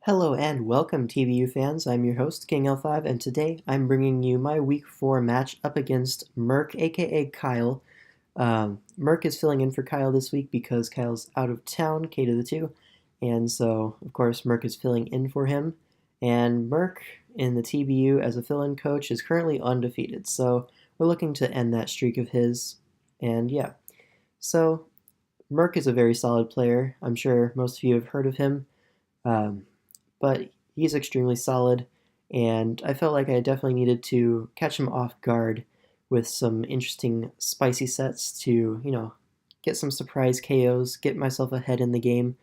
Hello and welcome, TBU fans. I'm your host, King L5, and today I'm bringing you my Week 4 match up against Murk, aka Kyle. Murk is filling in for Kyle this week because Kyle's out of town, K to the 2, and so, of course, Murk is filling in for him. And Murk in the TBU as a fill-in coach is currently undefeated, so we're looking to end that streak of his. And yeah, so Murk is a very solid player. I'm sure most of you have heard of him. Um, but he's extremely solid, and I felt like I definitely needed to catch him off guard with some interesting spicy sets to, get some surprise KOs, get myself ahead in the game,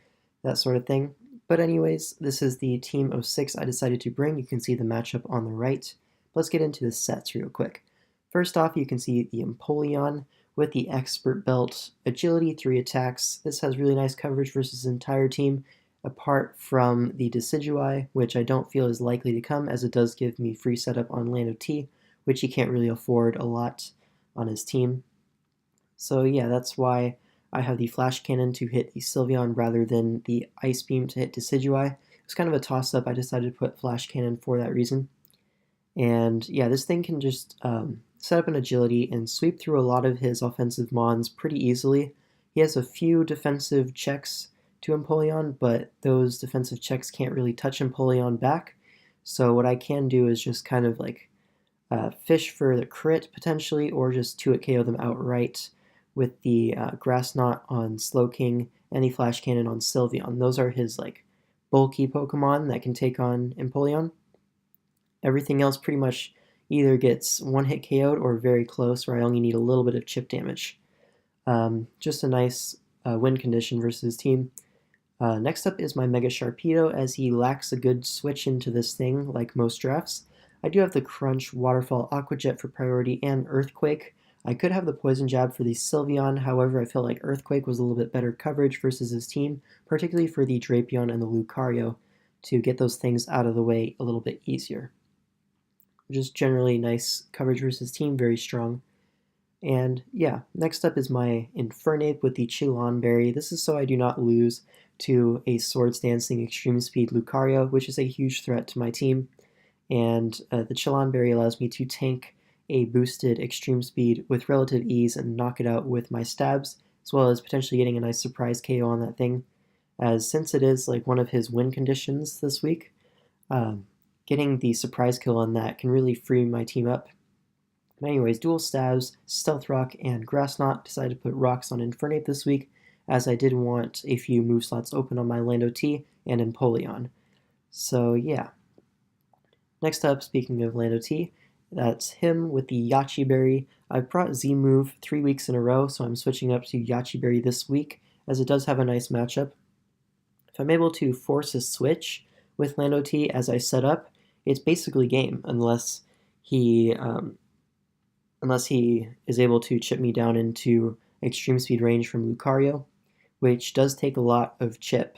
that sort of thing. But anyways, this is the team of 6 I decided to bring. You can see the matchup on the right. Let's get into the sets real quick. First off, you can see the Empoleon with the Expert Belt, Agility, 3 attacks. This has really nice coverage versus his entire team, apart from the Decidueye, which I don't feel is likely to come, as it does give me free setup on Land of T, which he can't really afford a lot on his team. So yeah, that's why I have the Flash Cannon to hit the Sylveon rather than the Ice Beam to hit Decidueye. It was kind of a toss-up. I decided to put Flash Cannon for that reason. And yeah, this thing can just set up an agility and sweep through a lot of his offensive mons pretty easily. He has a few defensive checks to Empoleon, but those defensive checks can't really touch Empoleon back. So what I can do is just kind of like fish for the crit potentially, or just 2-hit KO them outright with the Grass Knot on Slowking and the Flash Cannon on Sylveon. Those are his like bulky Pokemon that can take on Empoleon. Everything else pretty much either gets 1-hit KO'd or very close, where I only need a little bit of chip damage. Just a nice win condition versus his team. Next up is my Mega Sharpedo, as he lacks a good switch into this thing, like most drafts. I do have the Crunch, Waterfall, Aqua Jet for priority, and Earthquake. I could have the Poison Jab for the Sylveon, however I feel like Earthquake was a little bit better coverage versus his team, particularly for the Drapion and the Lucario, to get those things out of the way a little bit easier. Just generally nice coverage versus team, very strong. And yeah, next up is my Infernape with the Chillon Berry. This is so I do not lose to a Swords Dancing Extreme Speed Lucario, which is a huge threat to my team. And the Chillon Berry allows me to tank a boosted Extreme Speed with relative ease and knock it out with my stabs, as well as potentially getting a nice surprise KO on that thing. As since it is like one of his win conditions this week, getting the surprise kill on that can really free my team up. Anyways, Dual Stabs, Stealth Rock, and Grass Knot. Decided to put rocks on Infernape this week, as I did want a few move slots open on my Lando T and Empoleon. So yeah. Next up, speaking of Lando T, that's him with the Yachi Berry. I've brought Z-Move 3 weeks in a row, so I'm switching up to Yachi Berry this week, as it does have a nice matchup. If I'm able to force a switch with Lando T as I set up, it's basically game, unless he is able to chip me down into extreme speed range from Lucario, which does take a lot of chip.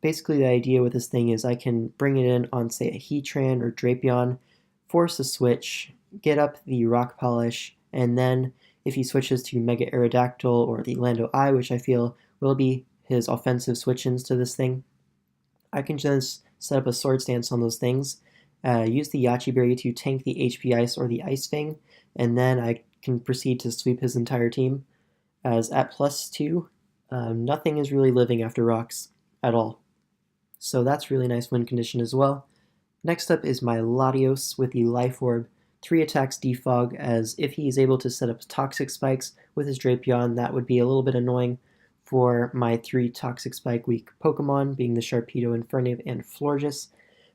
Basically, the idea with this thing is I can bring it in on, say, a Heatran or Drapion, force a switch, get up the Rock Polish, and then if he switches to Mega Aerodactyl or the Lando I, which I feel will be his offensive switch-ins to this thing, I can just set up a Swords Dance on those things, use the Yachi Berry to tank the HP Ice or the Ice Fang, and then I can proceed to sweep his entire team, as at +2, nothing is really living after rocks at all. So that's really nice win condition as well. Next up is my Latios with the Life Orb, 3 attacks defog, as if he is able to set up Toxic Spikes with his Drapion, that would be a little bit annoying for my 3 Toxic Spike weak Pokemon, being the Sharpedo, Infernape, and Florges.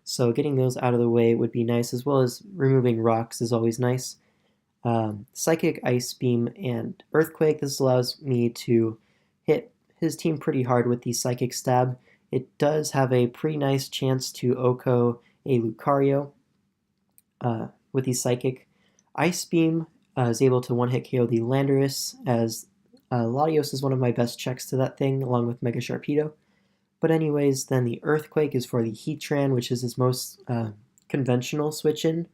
So getting those out of the way would be nice, as well as removing rocks is always nice. Psychic, Ice Beam, and Earthquake. This allows me to hit his team pretty hard with the Psychic Stab. It does have a pretty nice chance to OHKO a Lucario with the Psychic. Ice Beam is able to 1-hit KO the Landorus, as Latios is one of my best checks to that thing, along with Mega Sharpedo. But anyways, then the Earthquake is for the Heatran, which is his most conventional switch-in.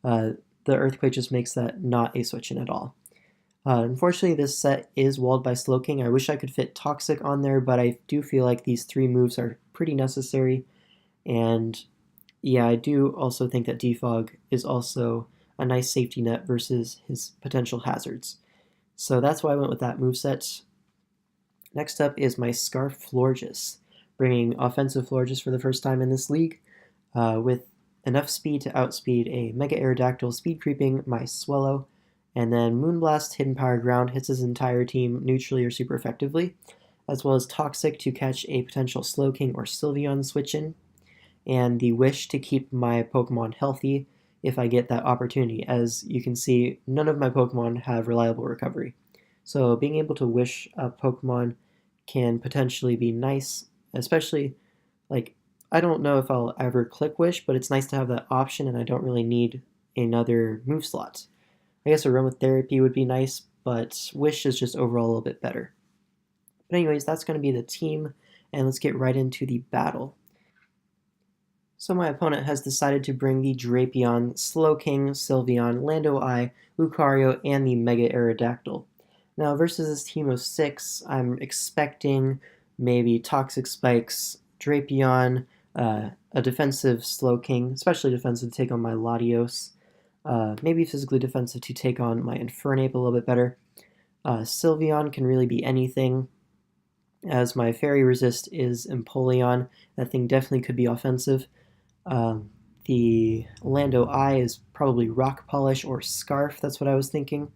The Earthquake just makes that not a switch-in at all. Unfortunately, this set is walled by Slowking. I wish I could fit Toxic on there, but I do feel like these 3 moves are pretty necessary. And yeah, I do also think that defog is also a nice safety net versus his potential hazards. So that's why I went with that moveset. Next up is my Scarf Florges, bringing offensive Florges for the first time in this league, with enough speed to outspeed a Mega Aerodactyl speed creeping my Swellow, and then Moonblast Hidden Power Ground hits his entire team neutrally or super effectively, as well as Toxic to catch a potential Slowking or Sylveon switch in, and the Wish to keep my Pokemon healthy if I get that opportunity. As you can see, none of my Pokemon have reliable recovery. So being able to wish a Pokemon can potentially be nice, especially like I don't know if I'll ever click Wish, but it's nice to have that option and I don't really need another move slot. I guess Aromatherapy would be nice, but Wish is just overall a little bit better. But anyways, that's going to be the team, and let's get right into the battle. So my opponent has decided to bring the Drapion, Slowking, Sylveon, Lando-I, Lucario, and the Mega Aerodactyl. Now versus this team of 6, I'm expecting maybe Toxic Spikes, Drapion, a defensive Slowking, especially defensive to take on my Latios, maybe physically defensive to take on my Infernape a little bit better. Sylveon can really be anything, as my Fairy Resist is Empoleon. That thing definitely could be offensive. The Lando-I is probably Rock Polish or Scarf, that's what I was thinking,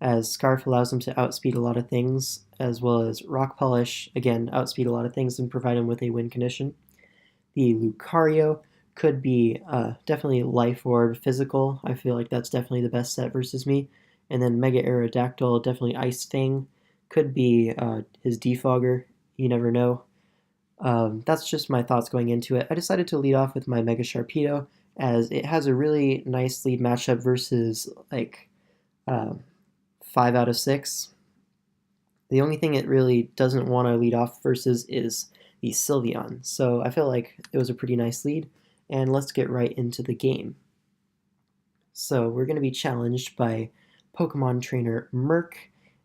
as Scarf allows him to outspeed a lot of things, as well as Rock Polish, again, outspeed a lot of things and provide him with a win condition. The Lucario could be definitely Life Orb Physical. I feel like that's definitely the best set versus me. And then Mega Aerodactyl, definitely Ice Fang. Could be his Defogger, you never know. That's just my thoughts going into it. I decided to lead off with my Mega Sharpedo, as it has a really nice lead matchup versus like 5 out of 6. The only thing it really doesn't want to lead off versus is the Sylveon. So I feel like it was a pretty nice lead, and let's get right into the game. So we're going to be challenged by Pokemon trainer Murk,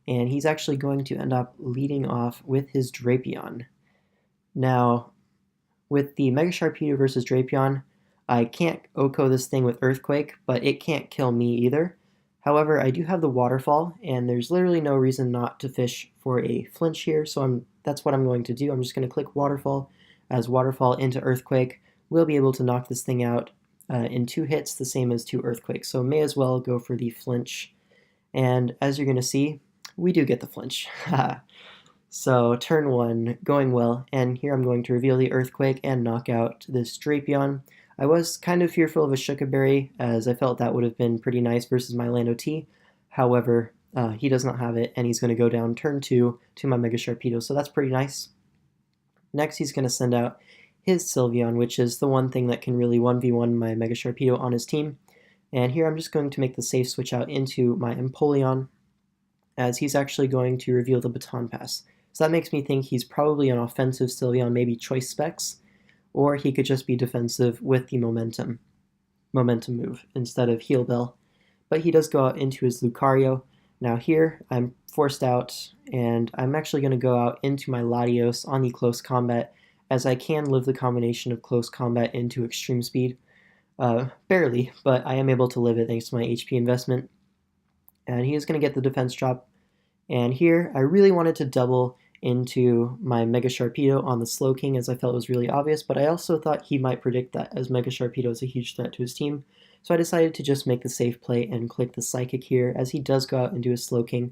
and he's actually going to end up leading off with his Drapion. Now, with the Mega Sharpedo versus Drapion, I can't OHKO this thing with Earthquake, but it can't kill me either. However, I do have the Waterfall, and there's literally no reason not to fish for a flinch here, so that's what I'm going to do. I'm just going to click Waterfall, as Waterfall into Earthquake will be able to knock this thing out in 2 hits, the same as 2 Earthquakes, so may as well go for the flinch. And as you're going to see, we do get the flinch. So turn 1 going well, and here I'm going to reveal the Earthquake and knock out this Drapion. I was kind of fearful of a Shukaberry, as I felt that would have been pretty nice versus my Lando-T. However, he does not have it, and he's going to go down turn 2 to my Mega Sharpedo, so that's pretty nice. Next, he's going to send out his Sylveon, which is the one thing that can really 1v1 my Mega Sharpedo on his team. And here I'm just going to make the safe switch out into my Empoleon, as he's actually going to reveal the Baton Pass. So that makes me think he's probably an offensive Sylveon, maybe Choice Specs, or he could just be defensive with the Momentum move instead of Heal Bell. But he does go out into his Lucario. Now here, I'm forced out, and I'm actually going to go out into my Latios on the Close Combat, as I can live the combination of Close Combat into Extreme Speed. Barely, but I am able to live it thanks to my HP investment. And he is going to get the defense drop. And here, I really wanted to double into my Mega Sharpedo on the Slowking, as I felt it was really obvious, but I also thought he might predict that, as Mega Sharpedo is a huge threat to his team. So I decided to just make the safe play and click the Psychic here, as he does go out and do his Slowking.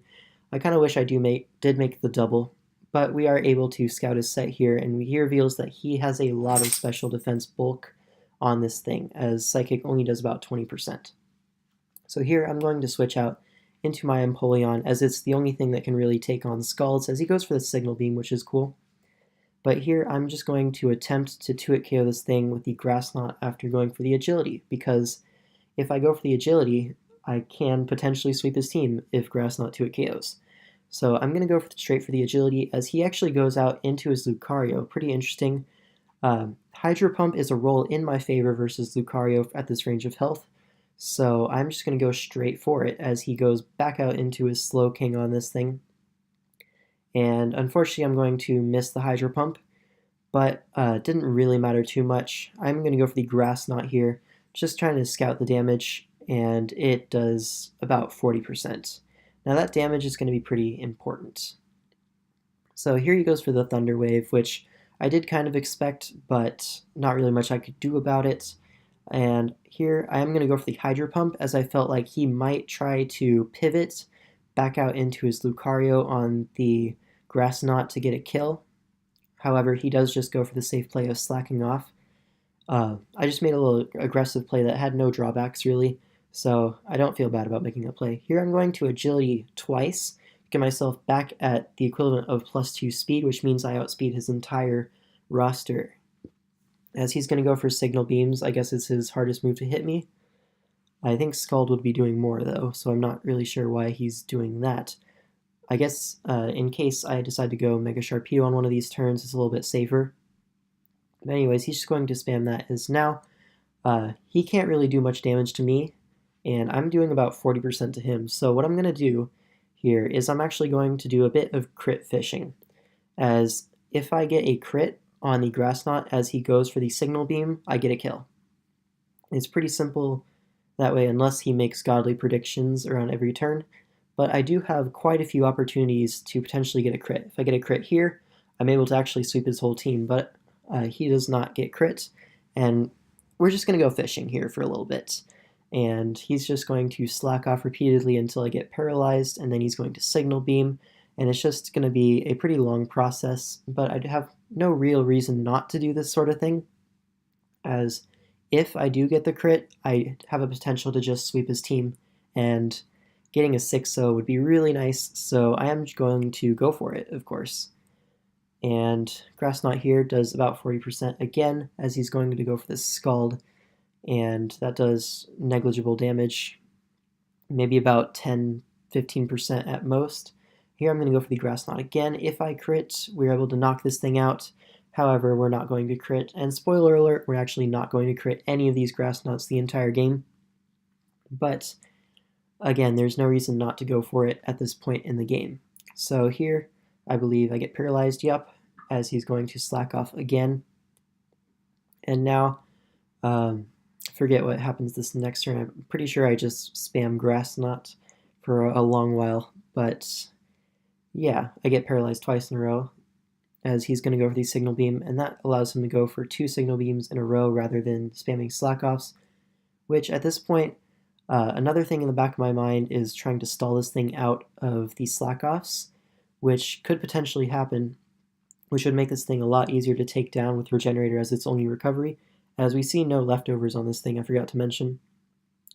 I kind of wish I did make the double, but we are able to scout his set here, and he reveals that he has a lot of special defense bulk on this thing, as Psychic only does about 20%. So here I'm going to switch out into my Empoleon, as it's the only thing that can really take on Scalds, as he goes for the Signal Beam, which is cool. But here I'm just going to attempt to 2-hit KO this thing with the Grass Knot after going for the Agility, because if I go for the Agility, I can potentially sweep his team if Grass Knot 2-hit KOs. So I'm going to go straight for the Agility, as he actually goes out into his Lucario. Pretty interesting. Hydro Pump is a roll in my favor versus Lucario at this range of health. So I'm just going to go straight for it, as he goes back out into his Slowking on this thing. And unfortunately, I'm going to miss the Hydro Pump, but didn't really matter too much. I'm going to go for the Grass Knot here, just trying to scout the damage, and it does about 40%. Now that damage is going to be pretty important. So here he goes for the Thunder Wave, which I did kind of expect, but not really much I could do about it. And here I am going to go for the Hydro Pump, as I felt like he might try to pivot back out into his Lucario on the Grass Knot to get a kill. However, he does just go for the safe play of slacking off. I just made a little aggressive play that had no drawbacks really, so I don't feel bad about making that play. Here I'm going to Agility twice, get myself back at the equivalent of +2 speed, which means I outspeed his entire roster. As he's going to go for Signal Beams, I guess it's his hardest move to hit me. I think Scald would be doing more though, so I'm not really sure why he's doing that. I guess in case I decide to go Mega Sharpedo on one of these turns, it's a little bit safer. But anyways, he's just going to spam that as now. He can't really do much damage to me, and I'm doing about 40% to him. So what I'm going to do here is I'm actually going to do a bit of crit fishing, as if I get a crit on the Grass Knot as he goes for the Signal Beam, I get a kill. It's pretty simple that way unless he makes godly predictions around every turn, but I do have quite a few opportunities to potentially get a crit. If I get a crit here, I'm able to actually sweep his whole team, but he does not get crit, and we're just going to go fishing here for a little bit. And he's just going to slack off repeatedly until I get paralyzed, and then he's going to Signal Beam, and it's just going to be a pretty long process, but I have no real reason not to do this sort of thing, as if I do get the crit, I have a potential to just sweep his team, and getting a 6-0 would be really nice, so I am going to go for it, of course. And Grass Knot here does about 40% again, as he's going to go for this Scald, and that does negligible damage, maybe about 10-15% at most. Here I'm going to go for the Grass Knot again. If I crit, we're able to knock this thing out. However, we're not going to crit, and spoiler alert, we're actually not going to crit any of these Grass Knots the entire game. But again, there's no reason not to go for it at this point in the game. So here, I believe I get paralyzed, yup, as he's going to slack off again. And now, forget what happens this next turn. I'm pretty sure I just spam Grass Knot for a long while, but yeah, I get paralyzed twice in a row, as he's going to go for the Signal Beam, and that allows him to go for 2 Signal Beams in a row rather than spamming slack-offs, which at this point, another thing in the back of my mind is trying to stall this thing out of the slack-offs, which could potentially happen, which would make this thing a lot easier to take down with Regenerator as its only recovery, as we see no leftovers on this thing, I forgot to mention.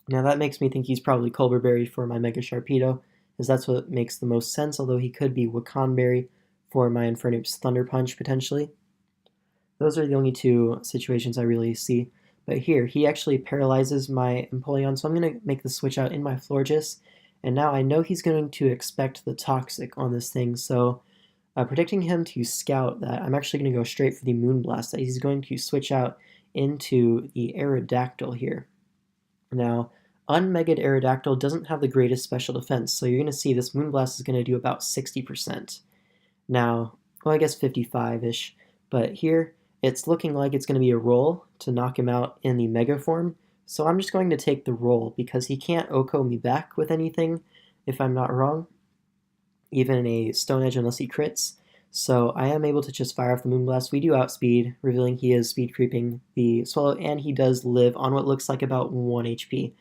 Now that makes me think he's probably Colbur Berry for my Mega Sharpedo, as that's what makes the most sense, although he could be Wakan Berry for my Infernoop's Thunder Punch, potentially. Those are the only two situations I really see. But here, he actually paralyzes my Empoleon, so I'm going to make the switch out in my Florges, and now I know he's going to expect the Toxic on this thing, so predicting him to Scout that, I'm actually going to go straight for the Moonblast, that he's going to switch out into the Aerodactyl here. Now, Unmega'd Aerodactyl doesn't have the greatest special defense, so you're going to see this Moonblast is going to do about 60%. Now, well, I guess 55-ish, but here, it's looking like it's going to be a roll to knock him out in the Mega form, so I'm just going to take the roll because he can't Oko me back with anything, if I'm not wrong, even a Stone Edge unless he crits. So I am able to just fire off the Moonblast. We do outspeed, revealing he is speed creeping the Swallow, and he does live on what looks like about 1 HP.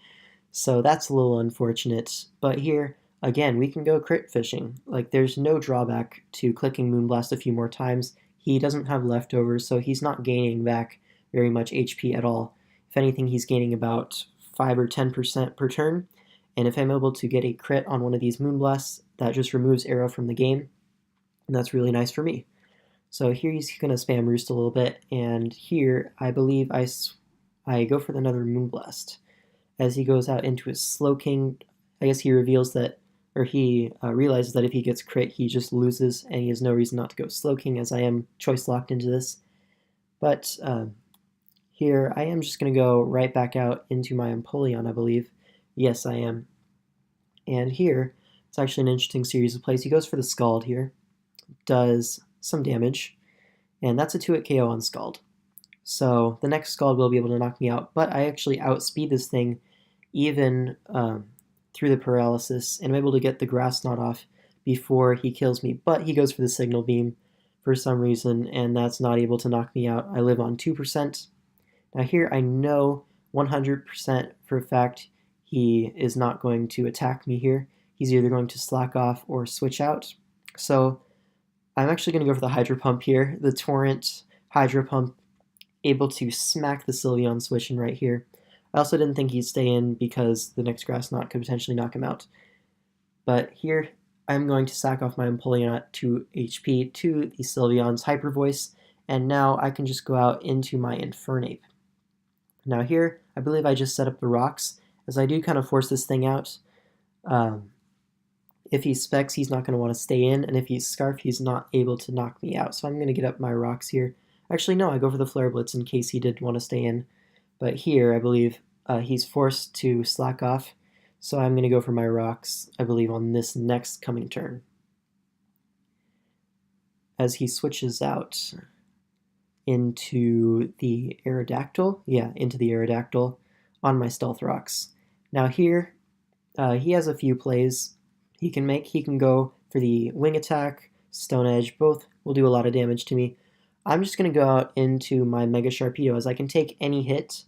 So that's a little unfortunate, but here, again, we can go crit fishing. Like, there's no drawback to clicking Moonblast a few more times. He doesn't have leftovers, so he's not gaining back very much HP at all. If anything, he's gaining about 5 or 10% per turn, and if I'm able to get a crit on one of these Moonblasts, that just removes Arrow from the game, and that's really nice for me. So here he's going to spam Roost a little bit, and here I believe I go for another Moonblast. As he goes out into his Slowking, I guess he reveals that, or he realizes that if he gets crit, he just loses, and he has no reason not to go Slowking, as I am choice locked into this. But here I am just going to go right back out into my Empoleon, I believe. Yes, I am. And here, it's actually an interesting series of plays. He goes for the Scald here, does some damage, and that's a 2-hit KO on Scald. So the next Scald will be able to knock me out, but I actually outspeed this thing even through the paralysis, and I'm able to get the Grass Knot off before he kills me, but he goes for the Signal Beam for some reason, and that's not able to knock me out. I live on 2%. Now here I know 100% for a fact he is not going to attack me here. He's either going to slack off or switch out. So I'm actually going to go for the Hydro Pump here. The Torrent Hydro Pump able to smack the Sylveon switch in right here. I also didn't think he'd stay in because the next Grass Knot could potentially knock him out. But here I'm going to sack off my Empoleon at 2 HP to the Sylveon's Hyper Voice, and now I can just go out into my Infernape. Now here, I believe I just set up the rocks, as I do kind of force this thing out. If he's Specs, he's not going to want to stay in, and if he's Scarf, he's not able to knock me out. So I'm going to get up my rocks here. Actually, no, I go for the Flare Blitz in case he did want to stay in. But here, I believe he's forced to slack off, so I'm going to go for my rocks, I believe, on this next coming turn. As he switches out into the Aerodactyl, into the Aerodactyl on my Stealth Rocks. Now here, he has a few plays he can make. He can go for the Wing Attack, Stone Edge, both will do a lot of damage to me. I'm just going to go out into my Mega Sharpedo, as I can take any hit,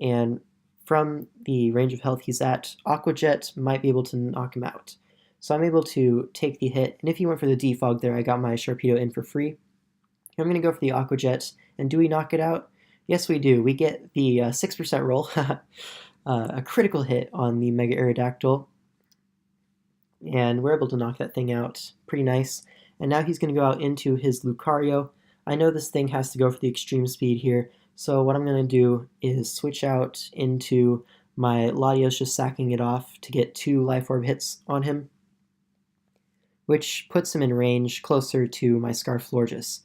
and from the range of health he's at, Aqua Jet might be able to knock him out. So I'm able to take the hit, and if he went for the Defog there, I got my Sharpedo in for free. I'm going to go for the Aqua Jet, and do we knock it out? Yes, we do. We get the 6% roll, a critical hit on the Mega Aerodactyl, and we're able to knock that thing out. Pretty nice. And now he's going to go out into his Lucario. I know this thing has to go for the extreme speed here, so what I'm going to do is switch out into my Latios, just sacking it off to get 2 Life Orb hits on him, which puts him in range closer to my Scarf Florges.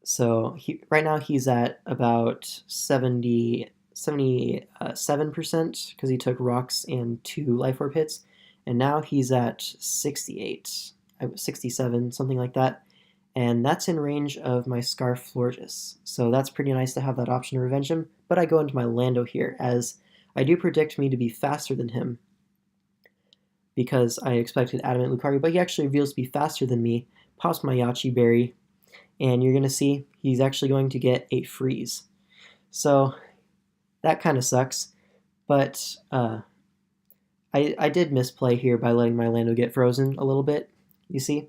So right now he's at about 77% because he took Rocks and 2 Life Orb hits, and now he's at 68, 67, something like that. And that's in range of my Scarf Florges. So that's pretty nice to have that option to revenge him, but I go into my Lando here, as I do predict me to be faster than him, because I expected Adamant Lucario, but he actually reveals to be faster than me, pops my Yachi Berry, and you're going to see he's actually going to get a freeze. So that kind of sucks, but I did misplay here by letting my Lando get frozen a little bit, you see?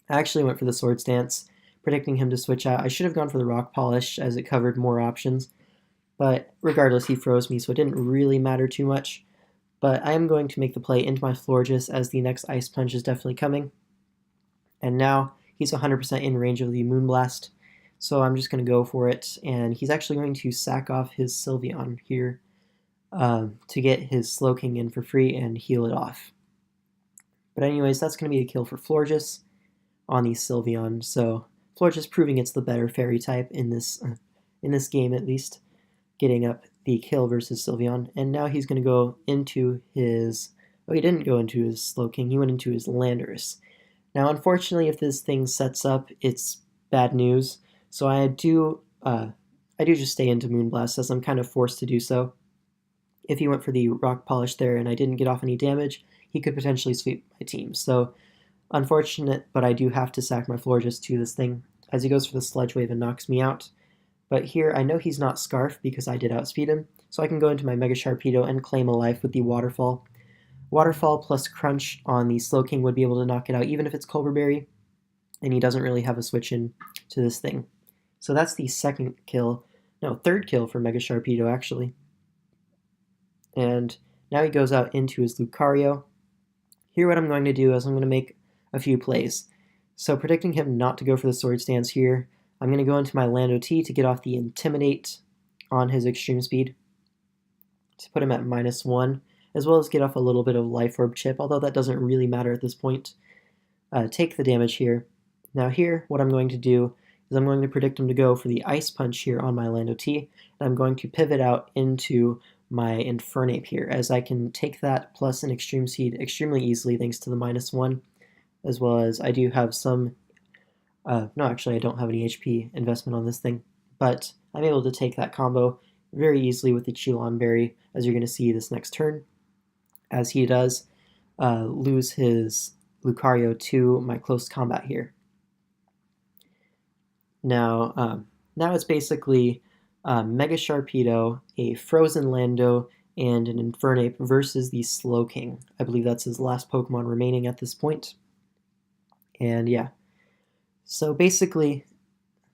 I actually went for the Swords Dance, predicting him to switch out. I should have gone for the Rock Polish, as it covered more options, but regardless, he froze me, so it didn't really matter too much. But I am going to make the play into my Florges, as the next Ice Punch is definitely coming. And now he's 100% in range of the Moonblast, so I'm just going to go for it, and he's actually going to sack off his Sylveon here to get his Slowking in for free and heal it off. But anyways, that's going to be a kill for Florges on the Sylveon, so Florges proving it's the better fairy type in this game, at least, getting up the kill versus Sylveon. And now he's going to go into his... Oh, he didn't go into his Slowking, he went into his Landorus. Now, unfortunately, if this thing sets up, it's bad news, so I do just stay into Moonblast, as I'm kind of forced to do so. If he went for the Rock Polish there and I didn't get off any damage, he could potentially sweep my team. So, unfortunate, but I do have to sack my Florges to this thing, as he goes for the Sludge Wave and knocks me out. But here, I know he's not Scarf because I did outspeed him, so I can go into my Mega Sharpedo and claim a life with the Waterfall. Waterfall plus Crunch on the Slowking would be able to knock it out, even if it's Culver Berry, and he doesn't really have a switch in to this thing. So that's the third kill for Mega Sharpedo, actually. And now he goes out into his Lucario. Here what I'm going to do is I'm going to make a few plays. So predicting him not to go for the Swords Dance here, I'm going to go into my Lando T to get off the Intimidate on his Extreme Speed, to put him at -1, as well as get off a little bit of Life Orb Chip, although that doesn't really matter at this point. Take the damage here. Now here, what I'm going to do is I'm going to predict him to go for the Ice Punch here on my Lando T, and I'm going to pivot out into my Infernape here, as I can take that plus an Extreme Seed extremely easily thanks to the -1, as well as I do have some No, actually, I don't have any HP investment on this thing, but I'm able to take that combo very easily with the Chilon Berry, as you're going to see this next turn, as he does lose his Lucario to my close combat here. Now, now it's basically Mega Sharpedo, a Frozen Lando, and an Infernape versus the Slowking. I believe that's his last Pokemon remaining at this point. And yeah, so basically,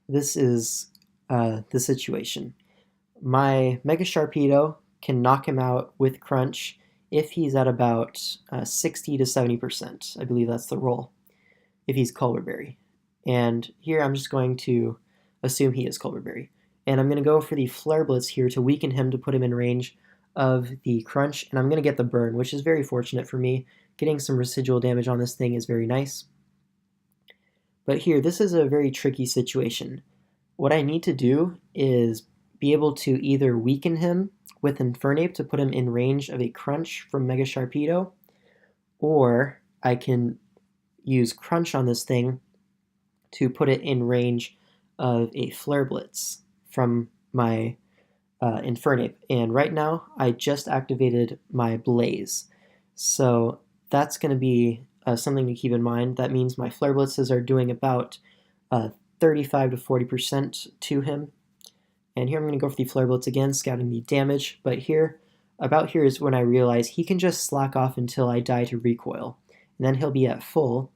this is the situation. My Mega Sharpedo can knock him out with Crunch if he's at about 60 to 70%. I believe that's the roll, if he's Colbur Berry. And here I'm just going to assume he is Colbur Berry. And I'm going to go for the Flare Blitz here to weaken him to put him in range of the Crunch. And I'm going to get the Burn, which is very fortunate for me. Getting some residual damage on this thing is very nice. But here, this is a very tricky situation. What I need to do is be able to either weaken him with Infernape to put him in range of a Crunch from Mega Sharpedo, or I can use Crunch on this thing to put it in range of a Flare Blitz from my Infernape. And right now, I just activated my Blaze. So that's going to be something to keep in mind. That means my Flare Blitzes are doing about 35 to 40% to him. And here I'm going to go for the Flare Blitz again, scouting the damage. But about here is when I realize he can just slack off until I die to recoil. And then he'll be at full,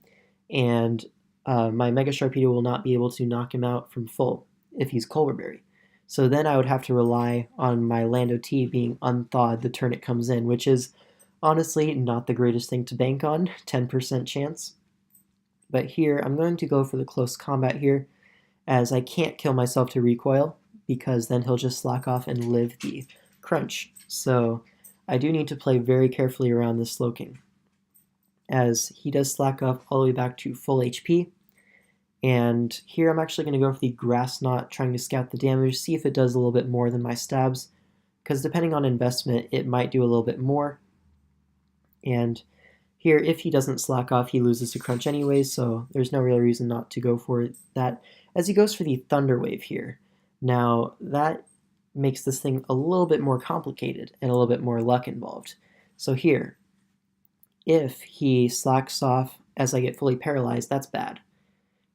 and my Mega Sharpedo will not be able to knock him out from full if he's Colbur Berry. So then I would have to rely on my Lando T being unthawed the turn it comes in, which is honestly not the greatest thing to bank on, 10% chance. But here, I'm going to go for the close combat here, as I can't kill myself to recoil, because then he'll just slack off and live the Crunch. So I do need to play very carefully around this Slowking, as he does slack off all the way back to full HP. And here I'm actually going to go for the Grass Knot, trying to scout the damage, see if it does a little bit more than my stabs, because depending on investment, it might do a little bit more. And here, if he doesn't slack off, he loses to Crunch anyways, so there's no real reason not to go for that, as he goes for the Thunder Wave here. Now, that makes this thing a little bit more complicated and a little bit more luck involved. So here, if he slacks off as I get fully paralyzed, that's bad.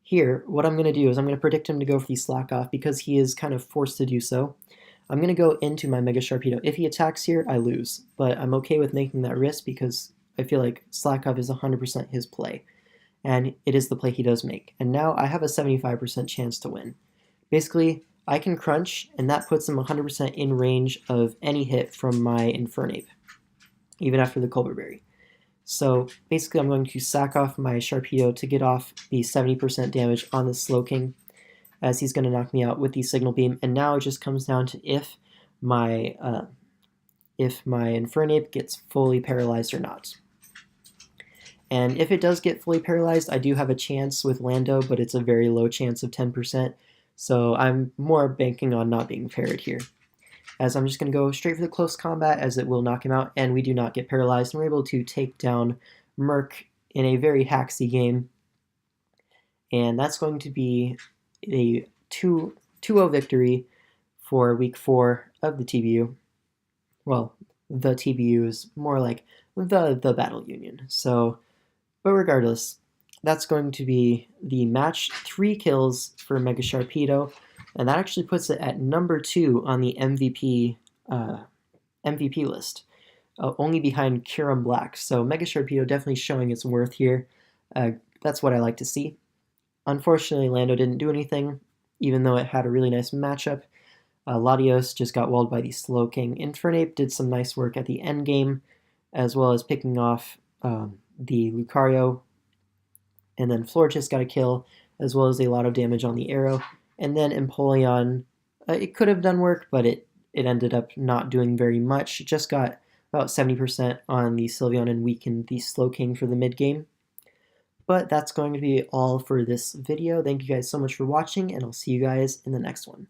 Here, what I'm going to do is I'm going to predict him to go for the slack off because he is kind of forced to do so. I'm going to go into my Mega Sharpedo. If he attacks here, I lose, but I'm okay with making that risk because I feel like slack off is 100% his play, and it is the play he does make. And now I have a 75% chance to win. Basically, I can Crunch, and that puts him 100% in range of any hit from my Infernape, even after the Colbur Berry. So basically I'm going to sack off my Sharpedo to get off the 70% damage on the Slowking, as he's going to knock me out with the Signal Beam. And now it just comes down to if my Infernape gets fully paralyzed or not. And if it does get fully paralyzed, I do have a chance with Lando, but it's a very low chance of 10%. So I'm more banking on not being parried here, as I'm just going to go straight for the close combat, as it will knock him out, and we do not get paralyzed, and we're able to take down Murk in a very haxy game. And that's going to be a 2-0 victory for Week 4 of the TBU. Well, the TBU is more like the Battle Union. So, but regardless, that's going to be the match. 3 kills for Mega Sharpedo, and that actually puts it at number 2 on the MVP list, only behind Kyurem Black. So Mega Sharpedo definitely showing its worth here. That's what I like to see. Unfortunately, Lando didn't do anything, even though it had a really nice matchup. Latios just got walled by the Slowking. Infernape did some nice work at the end game, as well as picking off the Lucario. And then Florges got a kill, as well as a lot of damage on the arrow. And then Empoleon, it could have done work, but it ended up not doing very much. It just got about 70% on the Sylveon and weakened the Slowking for the mid-game. But that's going to be all for this video. Thank you guys so much for watching, and I'll see you guys in the next one.